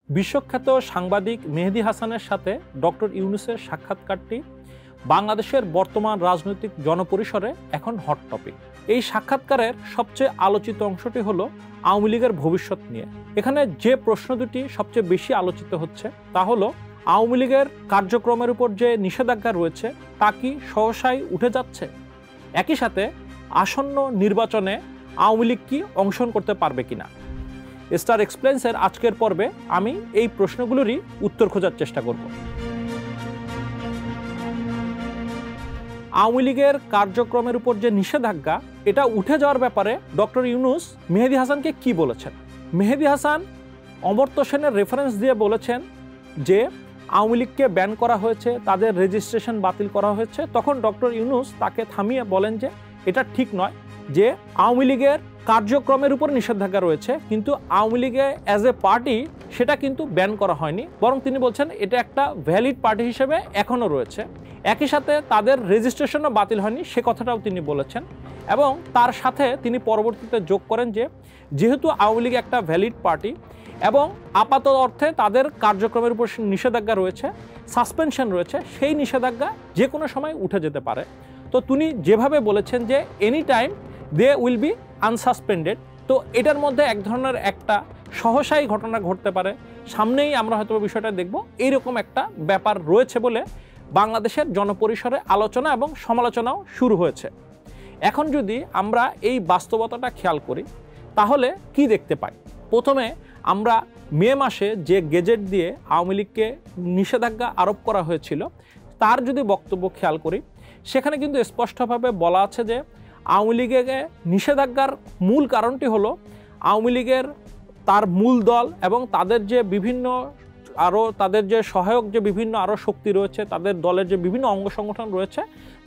বিশ্বখ্যাত সাংবাদিক মেহেদী হাসানের সাথে ডক্টর ইউনূসের সাক্ষাৎকারটি বাংলাদেশের বর্তমান রাজনৈতিক জনপরিসরে এখন হট টপিক। এই সাক্ষাৎকারের সবচেয়ে আলোচিত অংশটি হলো আওয়ামী লীগের ভবিষ্যৎ নিয়ে। এখানে যে প্রশ্ন দুটি সবচেয়ে বেশি আলোচিত হচ্ছে তা হলো আওয়ামী লীগের কার্যক্রমের উপর যে নিষেধাজ্ঞা রয়েছে তা কি সহসাই উঠে যাচ্ছে, একই সাথে আসন্ন নির্বাচনে আওয়ামী লীগ কি অংশগ্রহণ করতে পারবে কিনা। স্টার এক্সপ্লেন্সের আজকের পর্বে আমি এই প্রশ্নগুলোরই উত্তর খোঁজার চেষ্টা করব। আওয়ামী লীগের কার্যক্রমের উপর যে নিষেধাজ্ঞা এটা উঠে যাওয়ার ব্যাপারে ডক্টর ইউনূস মেহেদী হাসানকে কি বলেছেন। মেহেদী হাসান অমর্ত্য সেনের রেফারেন্স দিয়ে বলেছেন যে আওয়ামী লীগকে ব্যান করা হয়েছে, তাদের রেজিস্ট্রেশন বাতিল করা হয়েছে। তখন ডক্টর ইউনূস তাকে থামিয়ে বলেন যে এটা ঠিক নয়, যে আওয়ামী লীগের কার্যক্রমের উপর নিষেধাজ্ঞা রয়েছে কিন্তু আওয়ামী লীগে অ্যাজ এ পার্টি সেটা কিন্তু ব্যান করা হয়নি, বরং তিনি বলছেন এটা একটা ভ্যালিড পার্টি হিসেবে এখনও রয়েছে। একই সাথে তাদের রেজিস্ট্রেশনও বাতিল হয়নি সে কথাটাও তিনি বলেছেন। এবং তার সাথে তিনি পরবর্তীতে যোগ করেন যে যেহেতু আওয়ামী লীগ একটা ভ্যালিড পার্টি এবং আপাত অর্থে তাদের কার্যক্রমের উপর নিষেধাজ্ঞা রয়েছে, সাসপেনশন রয়েছে, সেই নিষেধাজ্ঞা যে কোনো সময় উঠে যেতে পারে। তো তিনি যেভাবে বলেছেন যে any time they will be unsuspended, তো এটার মধ্যে এক ধরনের একটা সহসাই ঘটনা ঘটতে পারে, সামনেই আমরা হয়তো বিষয়টা দেখব, এইরকম একটা ব্যাপার রয়েছে বলে বাংলাদেশের জনপরিসরে আলোচনা এবং সমালোচনাও শুরু হয়েছে। এখন যদি আমরা এই বাস্তবতাটা খেয়াল করি তাহলে কি দেখতে পাই। প্রথমে আমরা মে মাসে যে গেজেট দিয়ে আওয়ামী লীগকে নিষেধাজ্ঞা আরোপ করা হয়েছিল তার যদি বক্তব্য খেয়াল করি, সেখানে কিন্তু স্পষ্টভাবে বলা আছে যে আওয়ামী লীগের নিষেধাজ্ঞার মূল কারণটি হলো আওয়ামী লীগের তার মূল দল এবং তাদের যে বিভিন্ন তাদের যে সহায়ক যে বিভিন্ন আরও শক্তি রয়েছে, তাদের দলের যে বিভিন্ন অঙ্গ সংগঠন রয়েছে,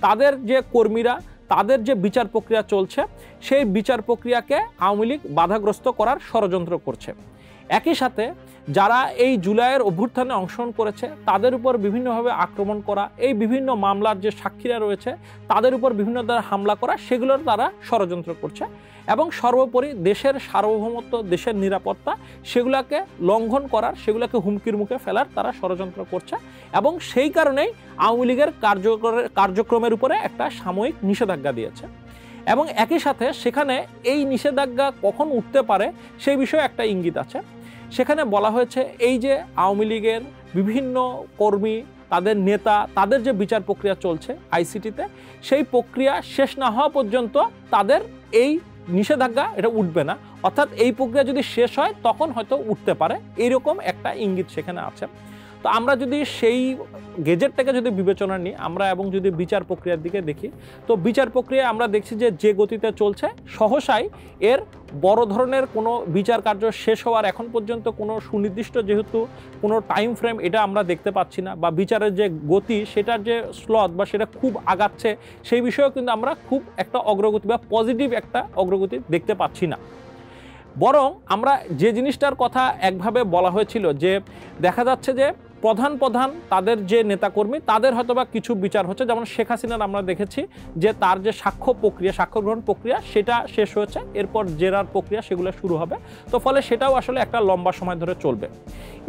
তাদের যে কর্মীরা, তাদের যে বিচার প্রক্রিয়া চলছে সেই বিচার প্রক্রিয়াকে আওয়ামী লীগ বাধাগ্রস্ত করার ষড়যন্ত্র করছে। একই সাথে যারা এই জুলাইয়ের অভ্যুত্থানে অংশগ্রহণ করেছে তাদের উপর বিভিন্নভাবে আক্রমণ করা, এই বিভিন্ন মামলার যে সাক্ষীরা রয়েছে তাদের উপর বিভিন্ন দ্বারা হামলা করা, সেগুলোর তারা ষড়যন্ত্র করছে। এবং সর্বোপরি দেশের সার্বভৌমত্ব, দেশের নিরাপত্তা, সেগুলোকে লঙ্ঘন করার, সেগুলোকে হুমকির মুখে ফেলার তারা ষড়যন্ত্র করছে। এবং সেই কারণেই আওয়ামী লীগের কার্যক্রমের উপরে একটা সাময়িক নিষেধাজ্ঞা দিয়েছে। এবং একই সাথে সেখানে এই নিষেধাজ্ঞা কখন উঠতে পারে সেই বিষয়ে একটা ইঙ্গিত আছে। সেখানে বলা হয়েছে এই যে আওয়ামী লীগের বিভিন্ন কর্মী, তাদের নেতা, তাদের যে বিচার প্রক্রিয়া চলছে আইসিটিতে, সেই প্রক্রিয়া শেষ না হওয়া পর্যন্ত তাদের এই নিষেধাজ্ঞা এটা উঠবে না। অর্থাৎ এই প্রক্রিয়া যদি শেষ হয় তখন হয়তো উঠতে পারে, এইরকম একটা ইঙ্গিত সেখানে আছে। তো আমরা যদি সেই গেজেটটাকে যদি বিবেচনা নিই আমরা এবং যদি বিচার প্রক্রিয়ার দিকে দেখি, তো বিচার প্রক্রিয়ায় আমরা দেখছি যে গতিতে চলছে সহসাই এর বড় ধরনের কোনো বিচার কার্য শেষ হওয়ার এখন পর্যন্ত কোনো সুনির্দিষ্ট যেহেতু কোনো টাইম ফ্রেম এটা আমরা দেখতে পাচ্ছি না, বা বিচারের যে গতি সেটার যে স্লথ বা সেটা খুব আগাচ্ছে সেই বিষয়েও কিন্তু আমরা খুব একটা অগ্রগতি বা পজিটিভ একটা অগ্রগতি দেখতে পাচ্ছি না। বরং আমরা যে জিনিসটার কথা একভাবে বলা হয়েছিল যে দেখা যাচ্ছে যে প্রধান তাদের যে নেতাকর্মী তাদের হয়তোবা কিছু বিচার হচ্ছে, যেমন শেখ হাসিনার আমরা দেখেছি যে তার যে সাক্ষ্য গ্রহণ প্রক্রিয়া সেটা শেষ হয়েছে, এরপর জেরার প্রক্রিয়া সেগুলো শুরু হবে। তো ফলে সেটাও আসলে একটা লম্বা সময় ধরে চলবে।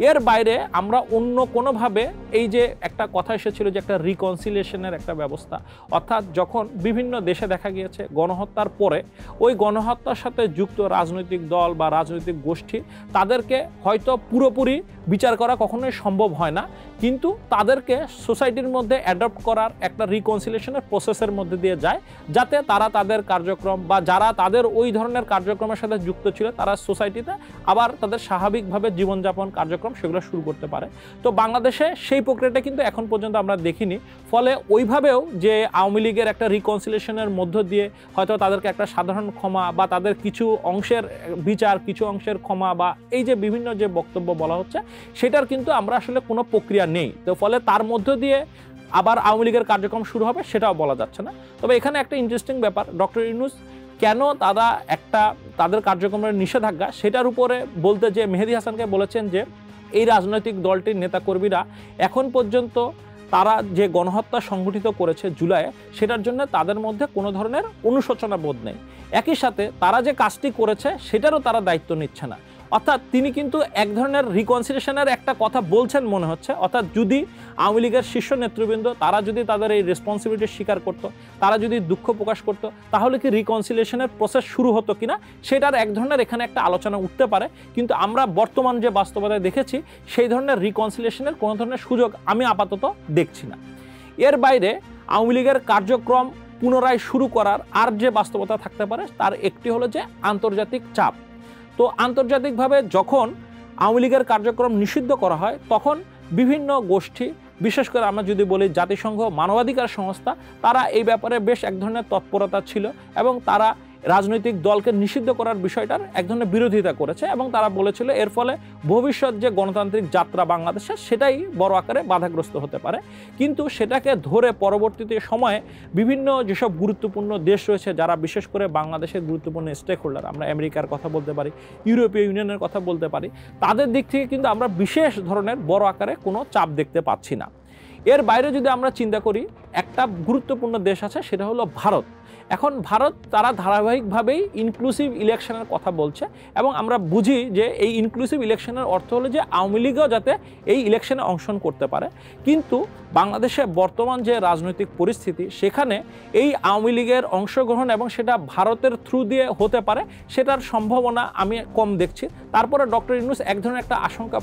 এর বাইরে আমরা অন্য কোনোভাবে এই যে একটা কথা এসেছিল যে একটা রিকনসিলিয়েশনের একটা ব্যবস্থা, অর্থাৎ যখন বিভিন্ন দেশে দেখা গিয়েছে গণহত্যার পরে ওই গণহত্যার সাথে যুক্ত রাজনৈতিক দল বা রাজনৈতিক গোষ্ঠী তাদেরকে হয়তো পুরোপুরি বিচার করা কখনোই সম্ভব হয় না, কিন্তু তাদেরকে সোসাইটির মধ্যে অ্যাডপ্ট করার একটা রিকনসিলিয়েশনের প্রসেসের মধ্যে দিয়ে যায়, যাতে তারা তাদের কার্যক্রম বা যারা তাদের ওই ধরনের কার্যক্রমের সাথে যুক্ত ছিল তারা সোসাইটিতে আবার তাদের স্বাভাবিকভাবে জীবনযাপন কার্যক্রম সেগুলো শুরু করতে পারে। তো বাংলাদেশে সেই প্রক্রিয়াটা কিন্তু এখন পর্যন্ত আমরা দেখিনি। ফলে ওইভাবেও যে আওয়ামী লীগের একটা রিকনসিলিয়েশনের মধ্য দিয়ে হয়তো তাদেরকে একটা সাধারণ ক্ষমা বা তাদের কিছু অংশের বিচার, কিছু অংশের ক্ষমা বা এই যে বিভিন্ন যে বক্তব্য বলা হচ্ছে সেটার কিন্তু আমরা আসলে কোনো প্রক্রিয়া নেই। তো ফলে তার মধ্য দিয়ে আবার আওয়ামী লীগের কার্যক্রম শুরু হবে সেটাও বলা যাচ্ছে না। তবে এখানে একটা ইন্টারেস্টিং ব্যাপার, ডক্টর ইউনূস কেন তারা তাদের কার্যক্রমের নিষেধাজ্ঞা সেটার উপরে বলতে যে মেহেদী হাসানকে বলেছেন যে এই রাজনৈতিক দলটির নেতাকর্মীরা এখন পর্যন্ত তারা যে গণহত্যা সংগঠিত করেছে জুলাইয়ে সেটার জন্য তাদের মধ্যে কোনো ধরনের অনুশোচনা বোধ নেই। একই সাথে তারা যে কাজটি করেছে সেটারও তারা দায়িত্ব নিচ্ছে না। অর্থাৎ তিনি কিন্তু এক ধরনের রিকনসিলিয়েশনের একটা কথা বলছেন মনে হচ্ছে। অর্থাৎ যদি আওয়ামী লীগের শীর্ষ নেতৃবৃন্দ তারা যদি তাদের এই রেসপন্সিবিলিটি স্বীকার করতো, তারা যদি দুঃখ প্রকাশ করতো, তাহলে কি রিকনসিলিয়েশনের প্রসেস শুরু হতো কিনা সেটার এক ধরনের এখানে একটা আলোচনা উঠতে পারে। কিন্তু আমরা বর্তমান যে বাস্তবতায় দেখেছি সেই ধরনের রিকনসিলিয়েশনের কোনো ধরনের সুযোগ আমি আপাতত দেখছি না। এর বাইরে আওয়ামী লীগের কার্যক্রম পুনরায় শুরু করার আর যে বাস্তবতা থাকতে পারে তার একটি হলো যে আন্তর্জাতিক চাপ। তো আন্তর্জাতিকভাবে যখন আওয়ামী লীগের কার্যক্রম নিষিদ্ধ করা হয় তখন বিভিন্ন গোষ্ঠী, বিশেষ করে আমরা যদি বলি জাতিসংঘ, মানবাধিকার সংস্থা, তারা এই ব্যাপারে বেশ এক ধরনের তৎপরতা ছিল এবং তারা রাজনৈতিক দলকে নিষিদ্ধ করার বিষয়টার এক ধরনের বিরোধিতা করেছে এবং তারা বলেছিল এর ফলে ভবিষ্যৎ যে গণতান্ত্রিক যাত্রা বাংলাদেশের সেটাই বড় আকারে বাধাগ্রস্ত হতে পারে। কিন্তু সেটাকে ধরে পরবর্তীতে সময়ে বিভিন্ন যেসব গুরুত্বপূর্ণ দেশ রয়েছে যারা বিশেষ করে বাংলাদেশের গুরুত্বপূর্ণ স্টেক হোল্ডার, আমরা আমেরিকার কথা বলতে পারি, ইউরোপীয় ইউনিয়নের কথা বলতে পারি, তাদের দিক থেকে কিন্তু আমরা বিশেষ ধরনের বড় আকারে কোনো চাপ দেখতে পাচ্ছি না। এর বাইরে যদি আমরা চিন্তা করি একটা গুরুত্বপূর্ণ দেশ আছে, সেটা হলো ভারত। এখন ভারত তারা ধারাবাহিকভাবেই ইনক্লুসিভ ইলেকশনের কথা বলছে এবং আমরা বুঝি যে এই ইনক্লুসিভ ইলেকশনের অর্থ হলো যে আওয়ামী লীগও যাতে এই ইলেকশনে অংশগ্রহণ করতে পারে। কিন্তু বাংলাদেশে বর্তমান যে রাজনৈতিক পরিস্থিতি সেখানে এই আওয়ামী লীগের অংশগ্রহণ এবং সেটা ভারতের থ্রু দিয়ে হতে পারে সেটার সম্ভাবনা আমি কম দেখছি। তারপরে ডক্টর ইউনূস এক ধরনের একটা আশঙ্কা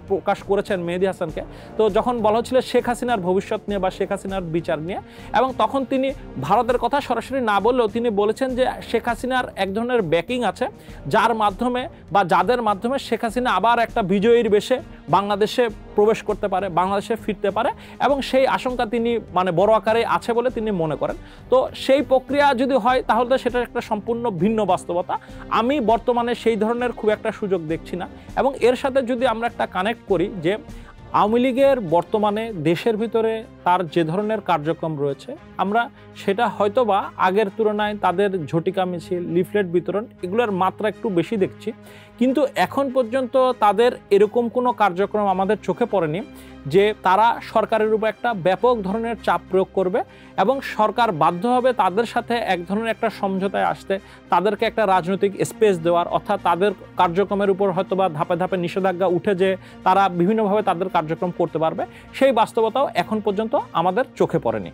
প্রকাশ করেছেন মেহেদী হাসানকে। তো যখন বলা হচ্ছিল শেখ হাসিনার ভবিষ্যৎ নিয়ে বা শেখ হাসিনার বিচার নিয়ে, এবং তখন তিনি ভারতের কথা সরাসরি না বললেও তিনি বলেছেন যে শেখ হাসিনার এক ধরনের ব্যাকিং আছে যার মাধ্যমে বা যাদের মাধ্যমে শেখ হাসিনা আবার একটা বিজয়ীর বেশে বাংলাদেশে প্রবেশ করতে পারে, বাংলাদেশে ফিরতে পারে, এবং সেই আশঙ্কা তিনি বড় আকারে আছে বলে তিনি মনে করেন। তো সেই প্রক্রিয়া যদি হয় তাহলে তো সেটা একটা সম্পূর্ণ ভিন্ন বাস্তবতা। আমি বর্তমানে সেই ধরনের খুব একটা সুযোগ দেখছি না। এবং এর সাথে যদি আমরা একটা কানেক্ট করি যে আওয়ামী লীগের বর্তমানে দেশের ভিতরে তার যে ধরনের কার্যক্রম রয়েছে আমরা সেটা হয়তোবা আগের তুলনায় তাদের ঝটিকা মিছিল, লিফলেট বিতরণ এগুলোর মাত্রা একটু বেশি দেখছি, কিন্তু এখন পর্যন্ত তাদের এরকম কোনো কার্যক্রম আমাদের চোখে পড়েনি যে তারা সরকারের উপর একটা ব্যাপক ধরনের চাপ প্রয়োগ করবে এবং সরকার বাধ্য হবে তাদের সাথে এক ধরনের একটা সমঝোতায় আসতে, তাদেরকে একটা রাজনৈতিক স্পেস দেওয়ার, অর্থাৎ তাদের কার্যক্রমের উপর হয়তোবা ধাপে ধাপে নিষেধাজ্ঞা উঠে যে তারা বিভিন্নভাবে তাদের কার্যক্রম করতে পারবে, সেই বাস্তবতাও এখন পর্যন্ত আমাদের চোখে পড়েনি।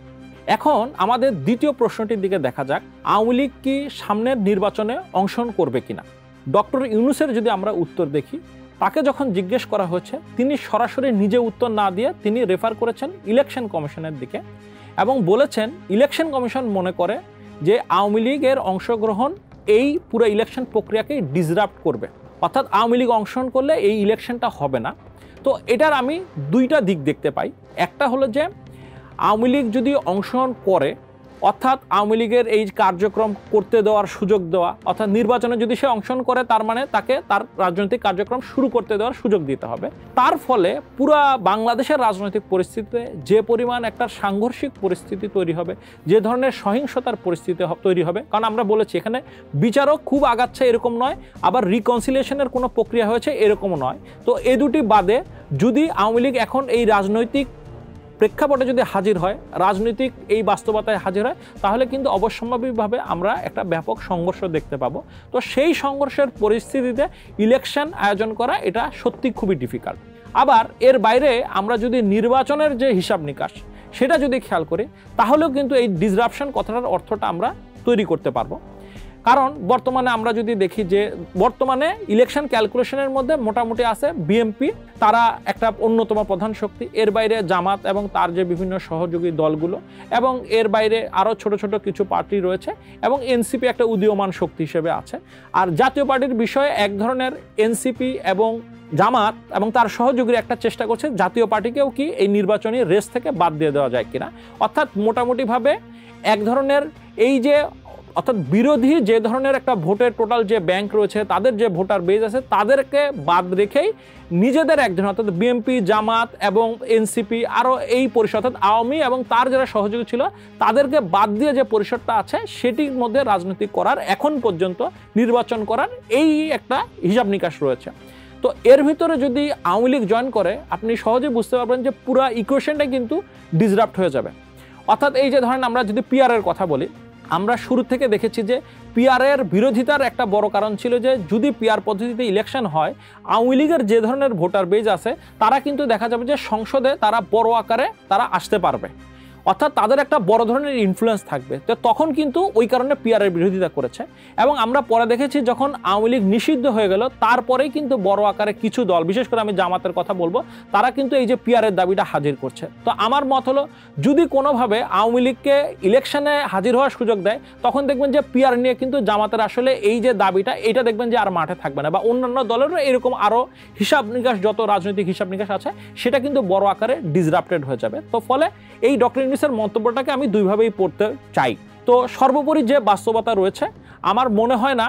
এখন আমাদের দ্বিতীয় প্রশ্নটির দিকে দেখা যাক, আওয়ামী লীগ কি সামনের নির্বাচনে অংশগ্রহণ করবে কিনা। ডক্টর ইউনূসের যদি আমরা উত্তর দেখি, তাকে যখন জিজ্ঞেস করা হয়েছে তিনি সরাসরি নিজে উত্তর না দিয়ে তিনি রেফার করেছেন ইলেকশন কমিশনের দিকে এবং বলেছেন ইলেকশন কমিশন মনে করে যে আওয়ামী লীগের অংশগ্রহণ এই পুরো ইলেকশন প্রক্রিয়াকেই ডিসরাপ্ট করবে, অর্থাৎ আওয়ামী লীগ অংশগ্রহণ করলে এই ইলেকশনটা হবে না। তো এটার আমি দুইটা দিক দেখতে পাই। একটা হলো যে আওয়ামী লীগ যদি অংশগ্রহণ করে, অর্থাৎ আওয়ামী লীগের এই কার্যক্রম করতে দেওয়ার সুযোগ দেওয়া, অর্থাৎ নির্বাচনে যদি সে অংশগ্রহণ করে তার মানে তাকে তার রাজনৈতিক কার্যক্রম শুরু করতে দেওয়ার সুযোগ দিতে হবে। তার ফলে পুরা বাংলাদেশের রাজনৈতিক পরিস্থিতিতে যে পরিমাণ একটা সাংঘর্ষিক পরিস্থিতি তৈরি হবে, যে ধরনের সহিংসতার পরিস্থিতি তৈরি হবে, কারণ আমরা বলেছি এখানে বিচারও খুব আগাচ্ছে এরকম নয়, আবার রিকনসিলিয়েশনের কোনো প্রক্রিয়া হয়েছে এরকমও নয়। তো এই দুটি বাদে যদি আওয়ামী লীগ এখন এই রাজনৈতিক প্রেক্ষাপটে যদি হাজির হয়, রাজনৈতিক এই বাস্তবতায় হাজির হয়, তাহলে কিন্তু অবশ্যম্ভাবীভাবে আমরা একটা ব্যাপক সংঘর্ষ দেখতে পাবো। তো সেই সংঘর্ষের পরিস্থিতিতে ইলেকশন আয়োজন করা এটা সত্যি খুবই ডিফিকাল্ট। আবার এর বাইরে আমরা যদি নির্বাচনের যে হিসাব নিকাশ সেটা যদি খেয়াল করি, তাহলেও কিন্তু এই ডিসরাপশন কথাটার অর্থটা আমরা তৈরি করতে পারবো। কারণ বর্তমানে আমরা যদি দেখি যে বর্তমানে ইলেকশন ক্যালকুলেশনের মধ্যে মোটামুটি আছে বিএনপি, তারা একটা অন্যতম প্রধান শক্তি, এর বাইরে জামাত এবং তার যে বিভিন্ন সহযোগী দলগুলো, এবং এর বাইরে আরও ছোট ছোট কিছু পার্টি রয়েছে, এবং এনসিপি একটা উদীয়মান শক্তি হিসেবে আছে। আর জাতীয় পার্টির বিষয়ে এক ধরনের এনসিপি এবং জামাত এবং তার সহযোগীরা একটা চেষ্টা করছে জাতীয় পার্টিকেও কি এই নির্বাচনী রেস থেকে বাদ দিয়ে দেওয়া যায় কিনা। অর্থাৎ মোটামুটিভাবে এক ধরনের এই যে অর্থাৎ বিরোধী যে ধরনের একটা ভোটের টোটাল যে ব্যাংক রয়েছে, তাদের যে ভোটার বেজ আছে, তাদেরকে বাদ রেখেই নিজেদের একজন অর্থাৎ বিএনপি, জামাত এবং এনসিপি আরও এই পরিষদ অর্থাৎ আওয়ামী এবং তার যারা সহযোগী ছিল তাদেরকে বাদ দিয়ে যে পরিষদটা আছে সেটির মধ্যে রাজনীতি করার, এখন পর্যন্ত নির্বাচন করার এই একটা হিসাব নিকাশ রয়েছে। তো এর ভিতরে যদি আওয়ামী লীগ জয়েন করে, আপনি সহজে বুঝতে পারবেন যে পুরো ইকুয়েশনটা কিন্তু ডিসরাপ্ট হয়ে যাবে। অর্থাৎ এই যে ধরেন আমরা যদি পিআরের কথা বলি, আমরা শুরু থেকে দেখেছি যে পিআরের বিরোধিতার একটা বড় কারণ ছিল যে যদি পিআর পদ্ধতিতে ইলেকশন হয় আওয়ামী লীগের যে ধরনের ভোটার বেজ আছে তারা কিন্তু দেখা যাবে যে সংসদে তারা বড় আকারে তারা আসতে পারবে, অর্থাৎ তাদের একটা বড় ধরনের ইনফ্লুয়েন্স থাকবে। তো তখন কিন্তু ওই কারণে পিআরের বিরোধিতা করেছে এবং আমরা পরে দেখেছি যখন আওয়ামী লীগ নিষিদ্ধ হয়ে গেল তারপরেই কিন্তু বড় আকারে কিছু দল, বিশেষ করে আমি জামাতের কথা বলবো, তারা কিন্তু এই যে পিআরের দাবিটা হাজির করছে। তো আমার মত হলো যদি কোনোভাবে আওয়ামী লীগকে ইলেকশনে হাজির হওয়ার সুযোগ দেয় তখন দেখবেন যে পিআর নিয়ে কিন্তু জামাতের আসলে এই যে দাবিটা এটা দেখবেন যে আর মাঠে থাকবে না, বা অন্যান্য দলেরও এরকম আরও হিসাব নিকাশ, যত রাজনৈতিক হিসাব নিকাশ আছে সেটা কিন্তু বড় আকারে ডিসরাপ্টেড হয়ে যাবে। তো ফলে এই ডক্টর ইউনূসের মন্তব্যটাকে আমি দুইভাবেই পড়তে চাই। তো সর্বোপরি যে বাস্তবতা রয়েছে, আমার মনে হয় না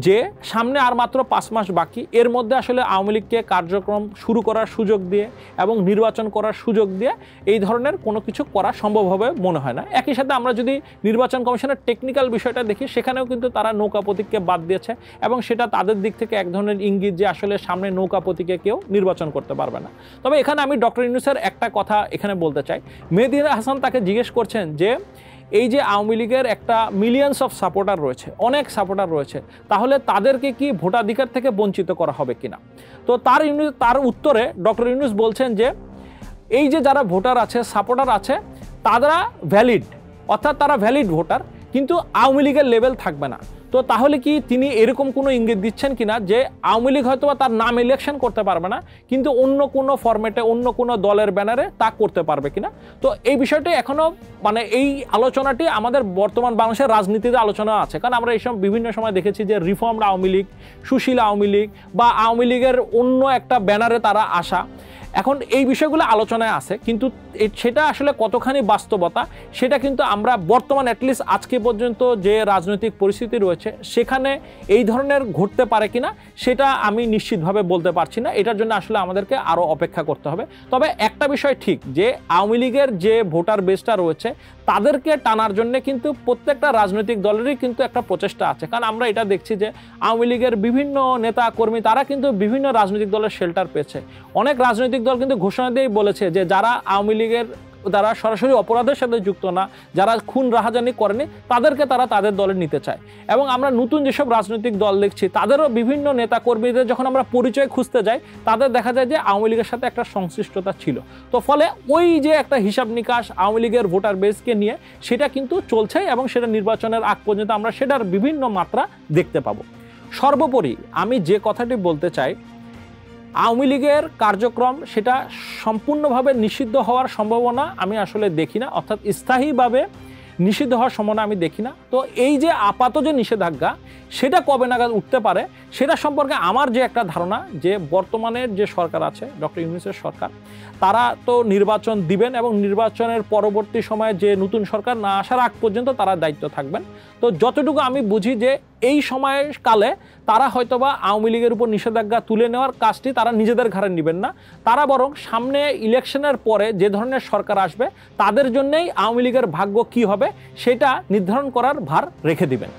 যে সামনে আর মাত্র 5 মাস বাকি, এর মধ্যে আসলে আওয়ামী লীগকে কার্যক্রম শুরু করার সুযোগ দিয়ে এবং নির্বাচন করার সুযোগ দিয়ে এই ধরনের কোনো কিছু করা সম্ভব হবে মনে হয় না। একই সাথে আমরা যদি নির্বাচন কমিশনের টেকনিক্যাল বিষয়টা দেখি সেখানেও কিন্তু তারা নৌকা প্রতীককে বাদ দিয়েছে এবং সেটা তাদের দিক থেকে এক ধরনের ইঙ্গিত যে আসলে সামনে নৌকা প্রতীকে কেউ নির্বাচন করতে পারবে না। তবে এখানে আমি ডক্টর ইউনূসের একটা কথা এখানে বলতে চাই। মেহেদী হাসান তাকে জিজ্ঞেস করছেন যে এই যে আওয়ামী লীগের একটা মিলিয়নস অফ সাপোর্টার রয়েছে, অনেক সাপোর্টার রয়েছে, তাহলে তাদেরকে কি ভোটাধিকার থেকে বঞ্চিত করা হবে কিনা। তো তার উত্তরে ডক্টর ইউনূস বলছেন যে এই যে যারা ভোটার আছে, সাপোর্টার আছে, তারা ভ্যালিড, অর্থাৎ তারা ভ্যালিড ভোটার, কিন্তু আওয়ামী লীগের লেভেল থাকবে না। তো তাহলে কি তিনি এরকম কোনো ইঙ্গিত দিচ্ছেন কিনা যে আওয়ামী লীগ হয়তো তার নাম ইলেকশন করতে পারবে না কিন্তু অন্য কোনো ফরম্যাটে অন্য কোনো দলের ব্যানারে তা করতে পারবে কিনা। তো এই বিষয়টি এখনো এই আলোচনাটি আমাদের বর্তমান বাংলাদেশের রাজনীতিতে আলোচনা আছে, কারণ আমরা এইসব বিভিন্ন সময় দেখেছি যে রিফর্মড আওয়ামী লীগ, সুশীল আওয়ামী লীগ বা আওয়ামী লীগের অন্য একটা ব্যানারে তারা আসা, এখন এই বিষয়গুলো আলোচনায় আছে, কিন্তু সেটা আসলে কতখানি বাস্তবতা সেটা কিন্তু আমরা বর্তমান অ্যাটলিস্ট আজকে পর্যন্ত যে রাজনৈতিক পরিস্থিতি রয়েছে সেখানে এই ধরনের ঘটতে পারে কিনা সেটা আমি নিশ্চিতভাবে বলতে পারছি না। এটার জন্য আসলে আমাদেরকে আরও অপেক্ষা করতে হবে। তবে একটা বিষয় ঠিক যে আওয়ামী লীগের যে ভোটার বেসটা রয়েছে তাদেরকে টানার জন্য কিন্তু প্রত্যেকটা রাজনৈতিক দলেরই কিন্তু একটা প্রচেষ্টা আছে, কারণ আমরা এটা দেখছি যে আওয়ামী লীগের বিভিন্ন নেতা কর্মী তারা কিন্তু বিভিন্ন রাজনৈতিক দলের শেল্টার পেয়েছে। অনেক রাজনৈতিক দল কিন্তু ঘোষণা দিয়েই বলেছে যে যারা আওয়ামী লীগের যারা সরাসরি অপরাধের সাথে যুক্ত না, যারা খুন রাহাজানি করেনি, তাদেরকে তারা তাদের দলে নিতে চায়। এবং আমরা নতুন যেসব রাজনৈতিক দল দেখছি তাদেরও বিভিন্ন নেতা কর্মীদের যখন আমরা পরিচয় খুঁজতে যাই তাদের দেখা যায় যে আওয়ামী লীগের সাথে একটা সংশ্লিষ্টতা ছিল। তো ফলে ওই যে একটা হিসাব নিকাশ আওয়ামী লীগের ভোটার বেসকে নিয়ে সেটা কিন্তু চলছে এবং সেটা নির্বাচনের আগ পর্যন্ত আমরা সেটার বিভিন্ন মাত্রা দেখতে পাবো। সর্বোপরি আমি যে কথাটি বলতে চাই, আওয়ামী লীগের কার্যক্রম সেটা সম্পূর্ণভাবে নিষিদ্ধ হওয়ার সম্ভাবনা আমি আসলে দেখি না, অর্থাৎ স্থায়ীভাবে নিষিদ্ধ হওয়ার সম্ভাবনা আমি দেখি না। তো এই যে আপাত যে নিষেধাজ্ঞা সেটা কবে নাগাদ উঠতে পারে সেটা সম্পর্কে আমার যে একটা ধারণা যে বর্তমানের যে সরকার আছে, ডক্টর ইউনূসের সরকার, তারা তো নির্বাচন দিবেন এবং নির্বাচনের পরবর্তী সময়ে যে নতুন সরকার না আসার আগ পর্যন্ত তারা দায়িত্ব থাকবেন। তো যতটুকু আমি বুঝি যে এই সময়কালে তারা হয়তোবা আওয়ামী লীগের উপর নিষেধাজ্ঞা তুলে নেওয়ার কাজটি তারা নিজেদের ঘাড়ে নেবেন না, তারা বরং সামনে ইলেকশনের পরে যে ধরনের সরকার আসবে তাদের জন্যই আওয়ামী লীগের ভাগ্য কী হবে সেটা নির্ধারণ করার ভার রেখে দিবেন।